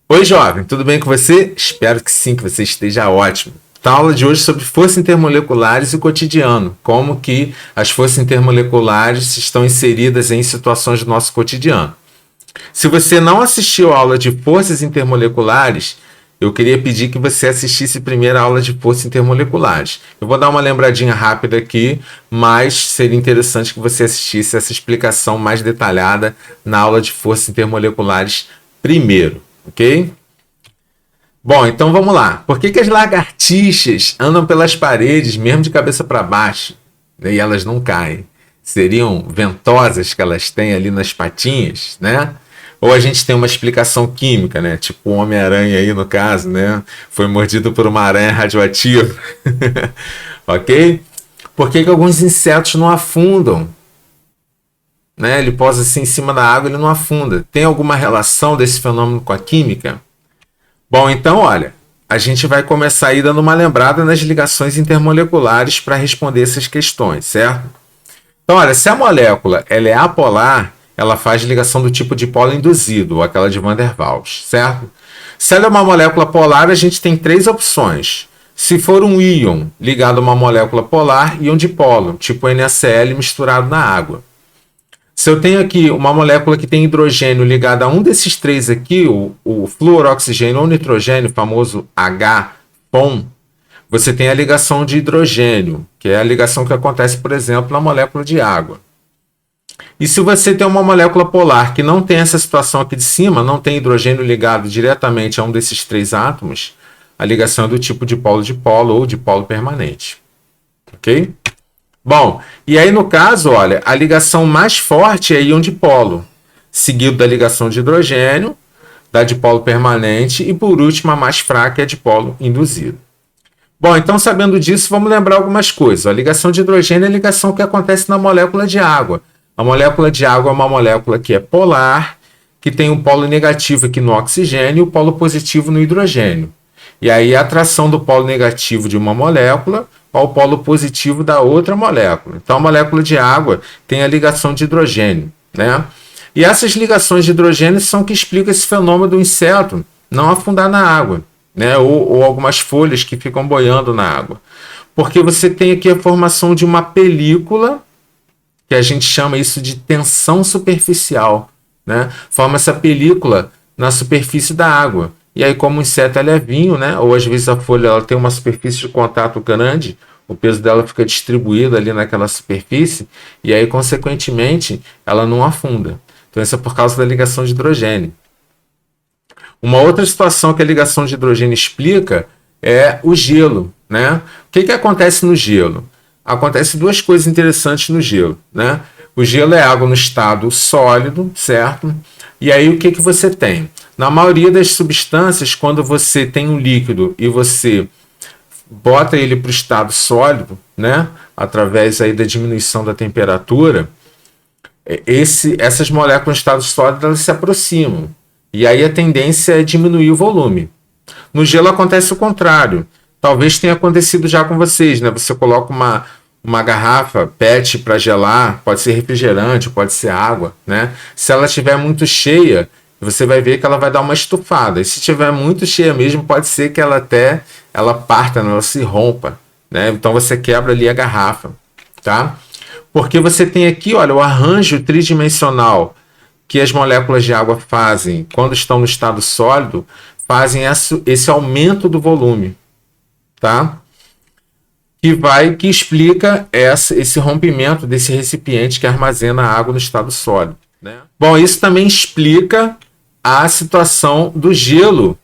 Oi, jovem, tudo bem com você? Espero que sim, que você esteja ótimo. Então, a aula de hoje é sobre forças intermoleculares e o cotidiano, como que as forças intermoleculares estão inseridas em situações do nosso cotidiano. Se você não assistiu a aula de forças intermoleculares, eu queria pedir que você assistisse primeiro a aula de forças intermoleculares. Eu vou dar uma lembradinha rápida aqui, mas seria interessante que você assistisse essa explicação mais detalhada na aula de forças intermoleculares primeiro, ok? Bom, então vamos lá. Por que as lagartixas andam pelas paredes, mesmo de cabeça para baixo, né, e elas não caem? Seriam ventosas que elas têm ali nas patinhas, né? Ou a gente tem uma explicação química, né? Tipo o Homem-Aranha aí no caso, né? Foi mordido por uma aranha radioativa. Ok? Por que alguns insetos não afundam? Né? Ele posa assim em cima da água, ele não afunda. Tem alguma relação desse fenômeno com a química? Bom, então, olha, a gente vai começar aí dando uma lembrada nas ligações intermoleculares para responder essas questões, certo? Então, olha, se a molécula ela é apolar, ela faz ligação do tipo dipolo induzido, ou aquela de Van der Waals, certo? Se ela é uma molécula polar, a gente tem três opções. Se for um íon ligado a uma molécula polar, íon dipolo, tipo NaCl misturado na água. Se eu tenho aqui uma molécula que tem hidrogênio ligada a um desses três aqui, o fluoroxigênio ou nitrogênio, famoso H-POM, você tem a ligação de hidrogênio, que é a ligação que acontece, por exemplo, na molécula de água. E se você tem uma molécula polar que não tem essa situação aqui de cima, não tem hidrogênio ligado diretamente a um desses três átomos, a ligação é do tipo dipolo-dipolo ou dipolo permanente. Ok? Bom, e aí no caso, olha, a ligação mais forte é íon dipolo, seguido da ligação de hidrogênio, da dipolo permanente e por último a mais fraca é a dipolo induzido. Bom, então sabendo disso, vamos lembrar algumas coisas. A ligação de hidrogênio é a ligação que acontece na molécula de água. A molécula de água é uma molécula que é polar, que tem um polo negativo aqui no oxigênio e o polo positivo no hidrogênio. E aí a atração do polo negativo de uma molécula ao polo positivo da outra molécula. Então a molécula de água tem a ligação de hidrogênio, né? E essas ligações de hidrogênio são que explicam esse fenômeno do inseto não afundar na água, né? Ou algumas folhas que ficam boiando na água. Porque você tem aqui a formação de uma película, que a gente chama isso de tensão superficial, né? Forma essa película na superfície da água. E aí, como o inseto é levinho, né? Ou às vezes a folha ela tem uma superfície de contato grande, o peso dela fica distribuído ali naquela superfície, e aí, consequentemente, ela não afunda. Então, isso é por causa da ligação de hidrogênio. Uma outra situação que a ligação de hidrogênio explica é o gelo, né? O que acontece no gelo? Acontece duas coisas interessantes no gelo, né? O gelo é água no estado sólido, certo? E aí o que você tem? Na maioria das substâncias, quando você tem um líquido e você bota ele para o estado sólido, né? Através aí da diminuição da temperatura, essas moléculas em estado sólido elas se aproximam. E aí a tendência é diminuir o volume. No gelo acontece o contrário. Talvez tenha acontecido já com vocês, né? Você coloca uma garrafa PET para gelar, pode ser refrigerante, pode ser água, né? Se ela estiver muito cheia, você vai ver que ela vai dar uma estufada. E se estiver muito cheia mesmo, pode ser que ela parta, né? Ela se rompa, né? Então você quebra ali a garrafa, tá? Porque você tem aqui, olha, o arranjo tridimensional que as moléculas de água fazem quando estão no estado sólido, fazem esse aumento do volume, tá? Que explica esse rompimento desse recipiente que armazena a água no estado sólido, né? Bom, isso também explica a situação do gelo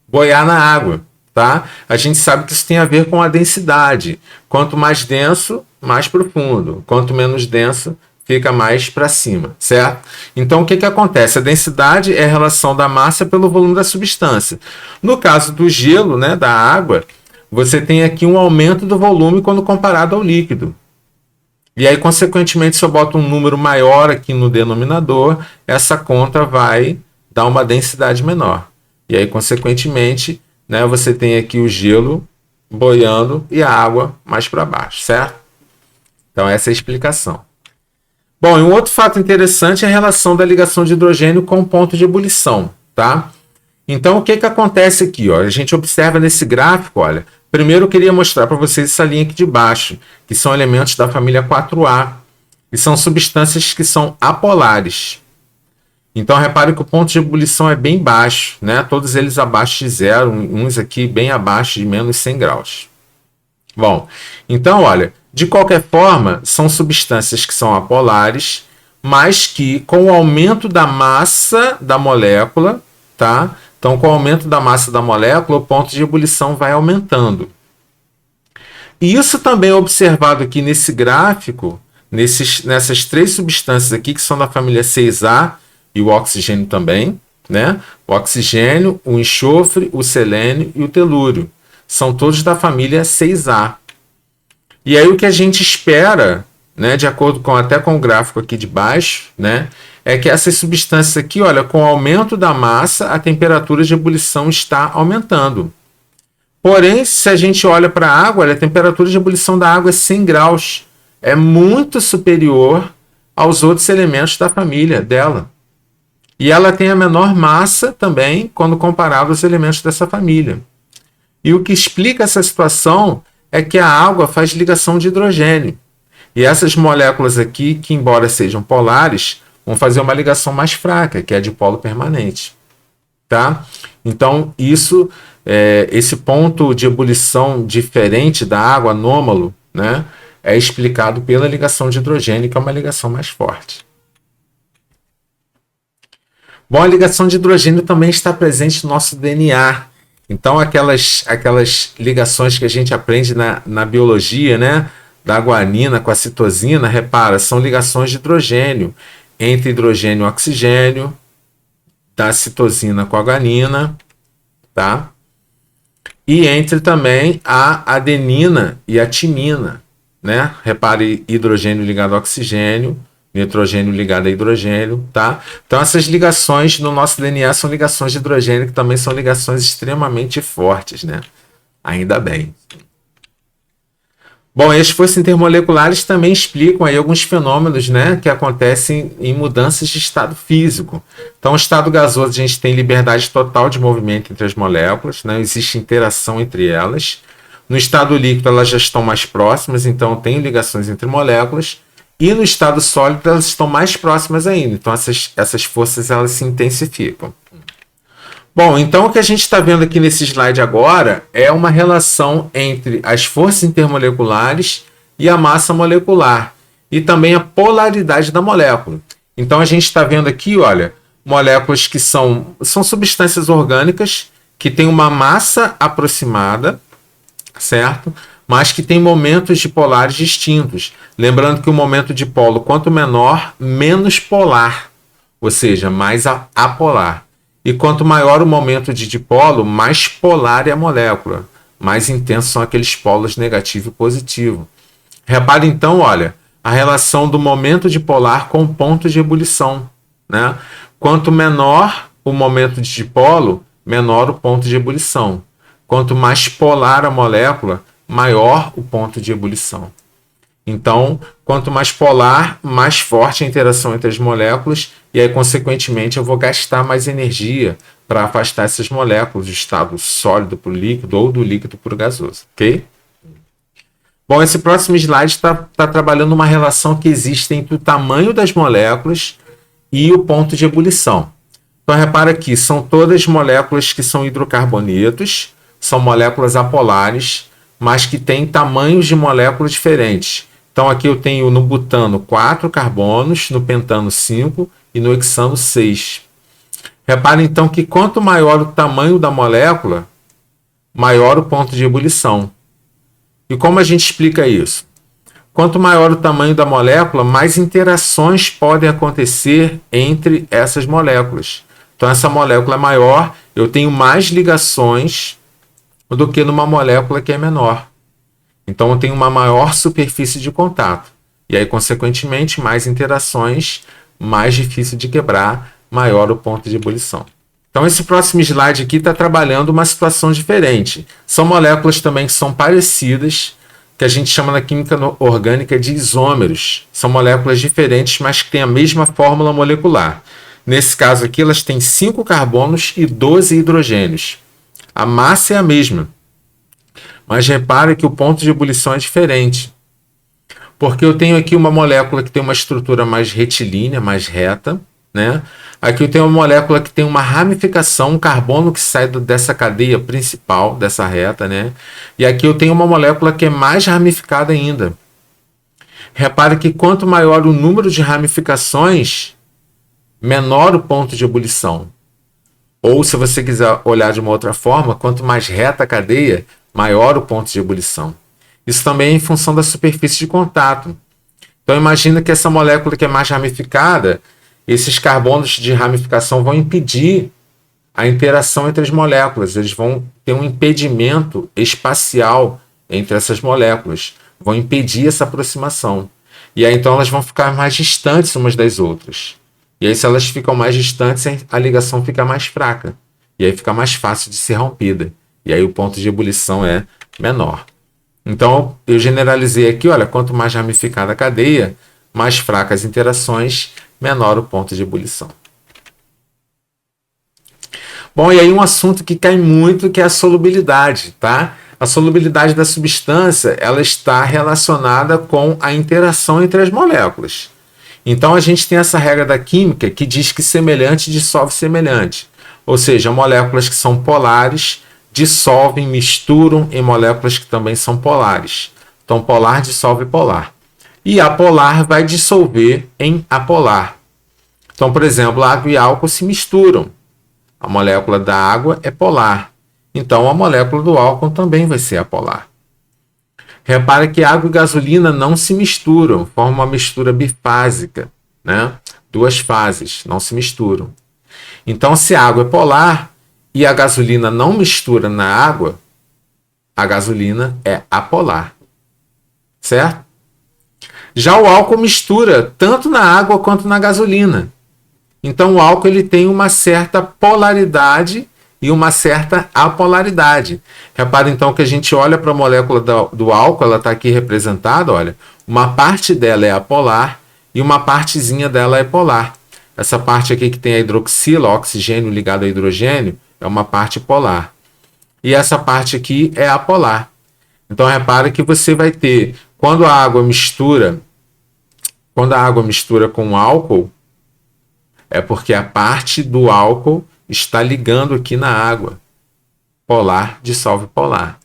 boiar na água, tá? A gente sabe que isso tem a ver com a densidade. Quanto mais denso, mais profundo. Quanto menos denso, fica mais para cima, certo? Então, o que acontece? A densidade é a relação da massa pelo volume da substância. No caso do gelo, né, da água, você tem aqui um aumento do volume quando comparado ao líquido. E aí, consequentemente, se eu boto um número maior aqui no denominador, essa conta vai dar uma densidade menor. E aí, consequentemente, né, você tem aqui o gelo boiando e a água mais para baixo, certo? Então, essa é a explicação. Bom, e um outro fato interessante é a relação da ligação de hidrogênio com o ponto de ebulição, tá? Então, o que acontece aqui? Ó? A gente observa nesse gráfico, olha. Primeiro, eu queria mostrar para vocês essa linha aqui de baixo, que são elementos da família 4A, e são substâncias que são apolares. Então, repare que o ponto de ebulição é bem baixo, né? Todos eles abaixo de zero, uns aqui bem abaixo de menos 100 graus. Bom, então, olha, de qualquer forma, são substâncias que são apolares, mas que com o aumento da massa da molécula, tá? Então, com o aumento da massa da molécula, o ponto de ebulição vai aumentando. E isso também é observado aqui nesse gráfico, nessas três substâncias aqui, que são da família 6A, e o oxigênio também, né? O oxigênio, o enxofre, o selênio e o telúrio. São todos da família 6A. E aí o que a gente espera, né, de acordo até com o gráfico aqui de baixo, né, é que essas substâncias aqui, olha, com o aumento da massa, a temperatura de ebulição está aumentando. Porém, se a gente olha para a água, olha, a temperatura de ebulição da água é 100 graus. É muito superior aos outros elementos da família dela. E ela tem a menor massa também quando comparado aos elementos dessa família. E o que explica essa situação é que a água faz ligação de hidrogênio. E essas moléculas aqui, que embora sejam polares, vão fazer uma ligação mais fraca, que é a dipolo permanente. Tá? Então, esse ponto de ebulição diferente da água, anômalo, né, é explicado pela ligação de hidrogênio, que é uma ligação mais forte. Bom, a ligação de hidrogênio também está presente no nosso DNA. Então, aquelas ligações que a gente aprende na biologia, né, da guanina com a citosina, repara, são ligações de hidrogênio, entre hidrogênio e oxigênio, da citosina com a guanina, tá? E entre também a adenina e a timina, né? Repare, hidrogênio ligado a oxigênio, nitrogênio ligado a hidrogênio, tá? Então essas ligações no nosso DNA são ligações de hidrogênio, que também são ligações extremamente fortes, né? Ainda bem. Bom, esses fósseis intermoleculares também explicam aí alguns fenômenos, né, que acontecem em mudanças de estado físico. Então, no estado gasoso, a gente tem liberdade total de movimento entre as moléculas, né, existe interação entre elas. No estado líquido, elas já estão mais próximas, então tem ligações entre moléculas. E no estado sólido, elas estão mais próximas ainda. Então, essas forças elas se intensificam. Bom, então o que a gente está vendo aqui nesse slide agora é uma relação entre as forças intermoleculares e a massa molecular. E também a polaridade da molécula. Então, a gente está vendo aqui, olha, moléculas que são substâncias orgânicas que têm uma massa aproximada, certo? Mas que tem momentos dipolares distintos. Lembrando que o momento dipolo, quanto menor, menos polar, ou seja, mais apolar. E quanto maior o momento de dipolo, mais polar é a molécula. Mais intensos são aqueles polos negativo e positivo. Repare então, olha, a relação do momento dipolar com o ponto de ebulição, né? Quanto menor o momento de dipolo, menor o ponto de ebulição. Quanto mais polar a molécula, maior o ponto de ebulição. Então, quanto mais polar, mais forte a interação entre as moléculas e aí, consequentemente, eu vou gastar mais energia para afastar essas moléculas do estado sólido para o líquido ou do líquido para o gasoso, ok? Bom, esse próximo slide está trabalhando uma relação que existe entre o tamanho das moléculas e o ponto de ebulição. Então, repara aqui, são todas moléculas que são hidrocarbonetos, são moléculas apolares, mas que têm tamanhos de moléculas diferentes. Então, aqui eu tenho no butano 4 carbonos, no pentano 5 e no hexano 6. Repare, então, que quanto maior o tamanho da molécula, maior o ponto de ebulição. E como a gente explica isso? Quanto maior o tamanho da molécula, mais interações podem acontecer entre essas moléculas. Então, essa molécula é maior, eu tenho mais ligações do que numa molécula que é menor. Então, eu tenho uma maior superfície de contato. E aí, consequentemente, mais interações, mais difícil de quebrar, maior o ponto de ebulição. Então, esse próximo slide aqui está trabalhando uma situação diferente. São moléculas também que são parecidas, que a gente chama na química orgânica de isômeros. São moléculas diferentes, mas que têm a mesma fórmula molecular. Nesse caso aqui, elas têm 5 carbonos e 12 hidrogênios. A massa é a mesma. Mas repare que o ponto de ebulição é diferente. Porque eu tenho aqui uma molécula que tem uma estrutura mais retilínea, mais reta, né? Aqui eu tenho uma molécula que tem uma ramificação, um carbono que sai dessa cadeia principal, dessa reta, né? E aqui eu tenho uma molécula que é mais ramificada ainda. Repare que quanto maior o número de ramificações, menor o ponto de ebulição. Ou, se você quiser olhar de uma outra forma, quanto mais reta a cadeia, maior o ponto de ebulição. Isso também é em função da superfície de contato. Então, imagina que essa molécula que é mais ramificada, esses carbonos de ramificação vão impedir a interação entre as moléculas. Eles vão ter um impedimento espacial entre essas moléculas. Vão impedir essa aproximação. E aí, então, elas vão ficar mais distantes umas das outras. E aí, se elas ficam mais distantes, a ligação fica mais fraca. E aí fica mais fácil de ser rompida. E aí o ponto de ebulição é menor. Então, eu generalizei aqui, olha, quanto mais ramificada a cadeia, mais fracas as interações, menor o ponto de ebulição. Bom, e aí um assunto que cai muito, que é a solubilidade, tá? A solubilidade da substância, ela está relacionada com a interação entre as moléculas. Então, a gente tem essa regra da química que diz que semelhante dissolve semelhante. Ou seja, moléculas que são polares dissolvem, misturam em moléculas que também são polares. Então, polar dissolve polar. E apolar vai dissolver em apolar. Então, por exemplo, água e álcool se misturam. A molécula da água é polar. Então, a molécula do álcool também vai ser apolar. Repara que água e gasolina não se misturam, formam uma mistura bifásica, né? 2 fases, não se misturam. Então, se a água é polar e a gasolina não mistura na água, a gasolina é apolar, certo? Já o álcool mistura tanto na água quanto na gasolina. Então, o álcool ele tem uma certa polaridade e uma certa apolaridade. Repara então que a gente olha para a molécula do álcool, ela está aqui representada, olha, uma parte dela é apolar e uma partezinha dela é polar. Essa parte aqui que tem a hidroxila, oxigênio ligado a hidrogênio, é uma parte polar. E essa parte aqui é apolar. Então repara que você vai ter, quando a água mistura com álcool, é porque a parte do álcool está ligando aqui na água. Polar dissolve polar.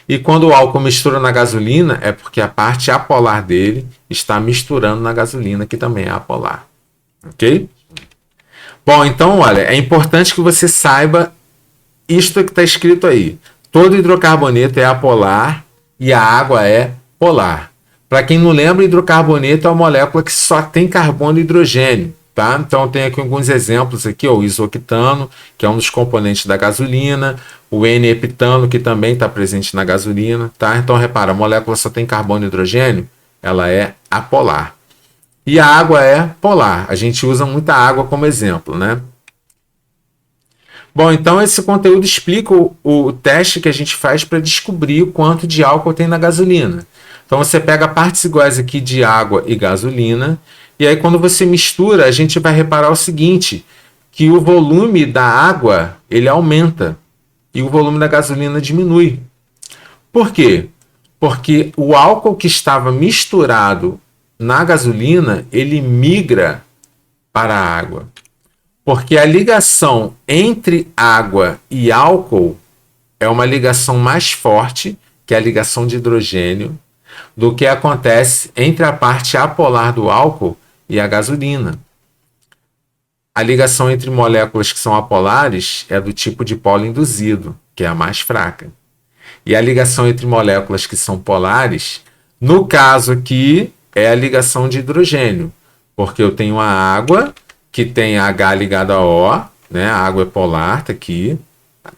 E quando o álcool mistura na gasolina, é porque a parte apolar dele está misturando na gasolina, que também é apolar. Ok? Bom, então, olha, é importante que você saiba isto que está escrito aí. Todo hidrocarboneto é apolar e a água é polar. Para quem não lembra, hidrocarboneto é uma molécula que só tem carbono e hidrogênio. Tá? Então, tem aqui alguns exemplos aqui, ó, o isoctano, que é um dos componentes da gasolina, o N-heptano, que também está presente na gasolina. Tá? Então, repara, a molécula só tem carbono e hidrogênio, ela é apolar. E a água é polar. A gente usa muita água como exemplo, né? Bom, então esse conteúdo explica o teste que a gente faz para descobrir o quanto de álcool tem na gasolina. Então, você pega partes iguais aqui de água e gasolina, e aí quando você mistura, a gente vai reparar o seguinte, que o volume da água, ele aumenta, e o volume da gasolina diminui. Por quê? Porque o álcool que estava misturado na gasolina, ele migra para a água. Porque a ligação entre água e álcool é uma ligação mais forte, que é a ligação de hidrogênio, do que acontece entre a parte apolar do álcool e a gasolina. A ligação entre moléculas que são apolares é do tipo de polo induzido, que é a mais fraca. E a ligação entre moléculas que são polares, no caso aqui, é a ligação de hidrogênio, porque eu tenho a água que tem H ligado a O, né? A água é polar, está aqui,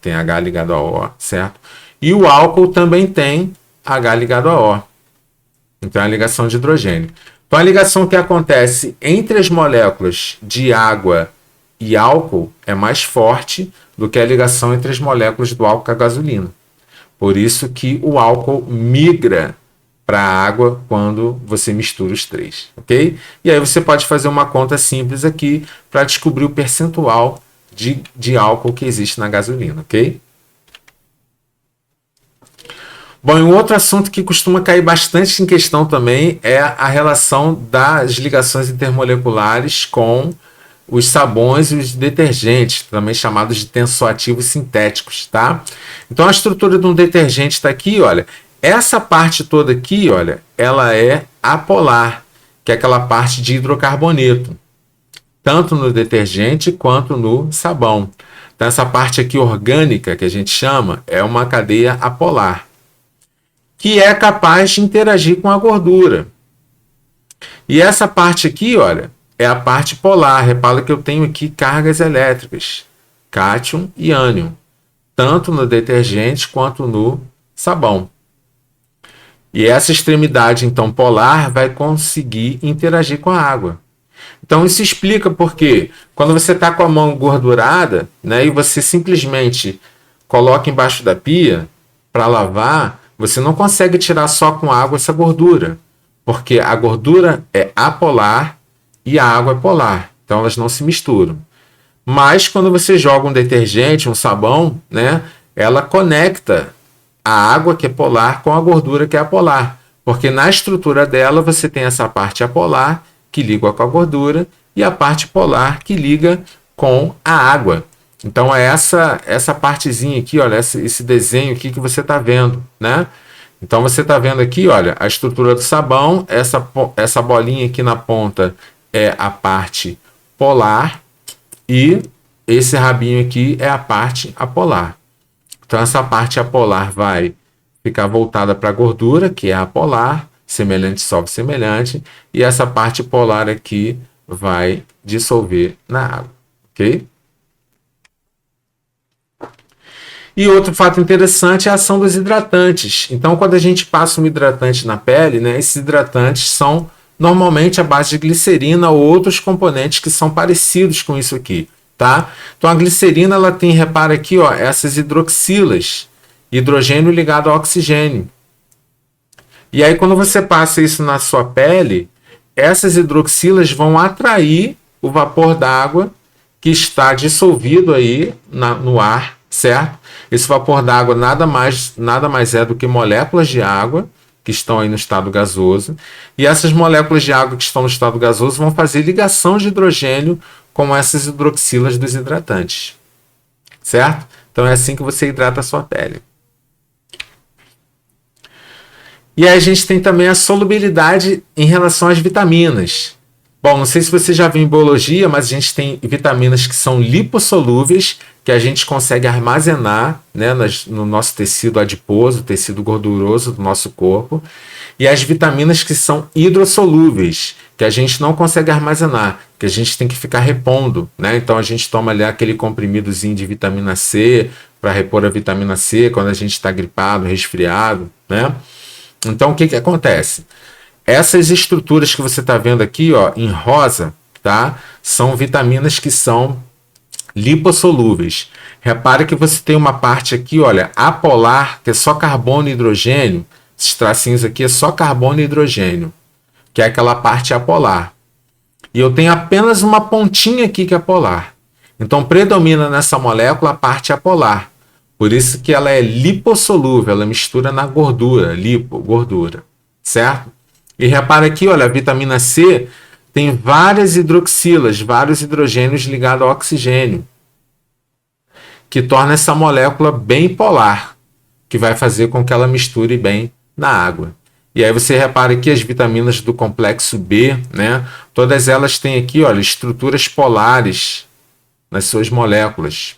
tem H ligado a O, certo? E o álcool também tem H ligado a O. Então é a ligação de hidrogênio. Então a ligação que acontece entre as moléculas de água e álcool é mais forte do que a ligação entre as moléculas do álcool com a gasolina. Por isso que o álcool migra para a água quando você mistura os três, ok? E aí você pode fazer uma conta simples aqui para descobrir o percentual de álcool que existe na gasolina, ok? Bom, e um outro assunto que costuma cair bastante em questão também é a relação das ligações intermoleculares com os sabões e os detergentes, também chamados de tensoativos sintéticos, tá? Então a estrutura de um detergente está aqui, olha. Essa parte toda aqui, olha, ela é apolar, que é aquela parte de hidrocarboneto, tanto no detergente quanto no sabão. Então essa parte aqui orgânica, que a gente chama, é uma cadeia apolar, que é capaz de interagir com a gordura. E essa parte aqui, olha, é a parte polar. Repara que eu tenho aqui cargas elétricas, cátion e ânion, tanto no detergente quanto no sabão. E essa extremidade, então, polar, vai conseguir interagir com a água. Então, isso explica porque quando você está com a mão engordurada, né, e você simplesmente coloca embaixo da pia para lavar, você não consegue tirar só com água essa gordura, porque a gordura é apolar e a água é polar, então elas não se misturam. Mas quando você joga um detergente, um sabão, né, ela conecta a água que é polar com a gordura que é apolar, porque na estrutura dela você tem essa parte apolar que liga com a gordura e a parte polar que liga com a água. Então é essa partezinha aqui, olha, esse desenho aqui que você está vendo, né? Então você está vendo aqui, olha, a estrutura do sabão, essa bolinha aqui na ponta é a parte polar e esse rabinho aqui é a parte apolar. Então essa parte apolar vai ficar voltada para a gordura, que é apolar, semelhante dissolve semelhante, e essa parte polar aqui vai dissolver na água, ok? E outro fato interessante é a ação dos hidratantes. Então, quando a gente passa um hidratante na pele, né, esses hidratantes são normalmente à base de glicerina ou outros componentes que são parecidos com isso aqui, tá? Então, a glicerina, ela tem, repara aqui, ó, essas hidroxilas, hidrogênio ligado ao oxigênio. E aí, quando você passa isso na sua pele, essas hidroxilas vão atrair o vapor d'água que está dissolvido aí no ar, certo? Esse vapor d'água nada mais é do que moléculas de água que estão aí no estado gasoso. E essas moléculas de água que estão no estado gasoso vão fazer ligação de hidrogênio com essas hidroxilas dos hidratantes, certo? Então é assim que você hidrata a sua pele. E aí a gente tem também a solubilidade em relação às vitaminas. Bom, não sei se você já viu em biologia, mas a gente tem vitaminas que são lipossolúveis, que a gente consegue armazenar, né, no nosso tecido adiposo, tecido gorduroso do nosso corpo. E as vitaminas que são hidrossolúveis, que a gente não consegue armazenar, que a gente tem que ficar repondo, né? Então a gente toma ali aquele comprimidozinho de vitamina C para repor a vitamina C quando a gente está gripado, resfriado, né? Então o que acontece? Essas estruturas que você está vendo aqui, ó, em rosa, tá? São vitaminas que são lipossolúveis. Repare que você tem uma parte aqui, olha, apolar, que é só carbono e hidrogênio. Esses tracinhos aqui é só carbono e hidrogênio, que é aquela parte apolar. E eu tenho apenas uma pontinha aqui que é polar. Então predomina nessa molécula a parte apolar. Por isso que ela é lipossolúvel, ela mistura na gordura, gordura, certo? E repara aqui, olha, a vitamina C tem várias hidroxilas, vários hidrogênios ligados ao oxigênio, que torna essa molécula bem polar, que vai fazer com que ela misture bem na água. E aí você repara que as vitaminas do complexo B, né, todas elas têm aqui, olha, estruturas polares nas suas moléculas,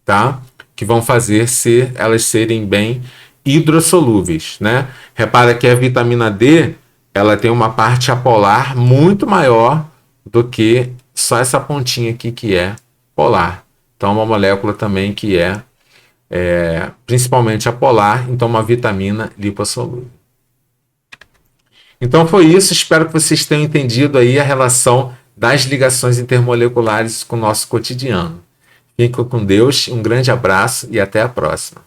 tá? Que vão fazer elas serem bem hidrossolúveis, né? Repara que a vitamina D, ela tem uma parte apolar muito maior do que só essa pontinha aqui que é polar. Então, uma molécula também que é principalmente apolar, então uma vitamina lipossolúvel. Então foi isso, espero que vocês tenham entendido aí a relação das ligações intermoleculares com o nosso cotidiano. Fiquem com Deus, um grande abraço e até a próxima.